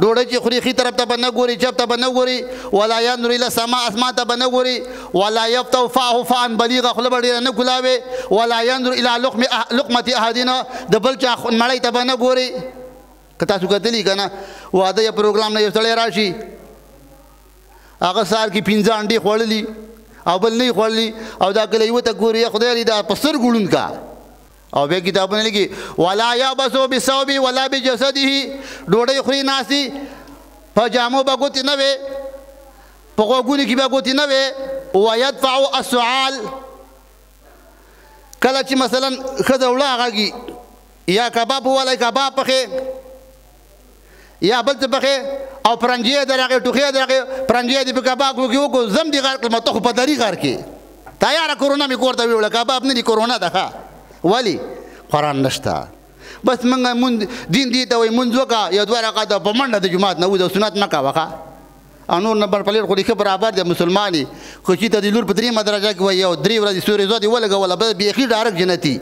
ډوډۍ چې خوري ښي طرف ته به نه ګوري چپ ته به نه ګوري ولا ينظر الى السماء اسمان ته به نه ګوري ولا يفتح فاه فاء بليغه خوله به ډېره نه ګلاوي ولا ينظر الى لقمه احدنا د بل چا مړۍ ته به نه ګوري که تاسو کتلي که نه واده یا پروګرام نه یو سړی راشي هغه سهار کې 15 انډې خوړلي او بل نه یې خوړلي او دا کله یوه ته ګوري خدای دا په سترګو ړوند کا او بیا کتابونه لیکي ولا یابسو بثوب ولا بجسده ډوډۍ خوري ناستي په جامو به ګوتې نه وې په غوږونو کې به ګوتې نه وې ویدفع السعال کله چې مثلا ښځه وړه غږي یا کباب وولی کباب پخې یا بل څه پخې او پرنجی یې درغې ټوخې یې درغې پرنجی یې دې په کباب کې وکړو زم دې غار کړم ته خو په دري غار کې تیاره کرونا مې کور ته ویوړه کباب نه دي کرونا ده ښه ولې قرآن نشته بس موږ دین دې ته وایي مونځ وکړه یو دوه رکعته په منډه د جومات نه وځه سنت مه کوه ښه او نور نمبر پلیټ خو دې ښه برابر دی مسلمان یې خو چې ته د لور په درېیمه درجه کې وایي یو 3 ورځې سورې زو دې ولګوله بس بیخي ډارک جنتي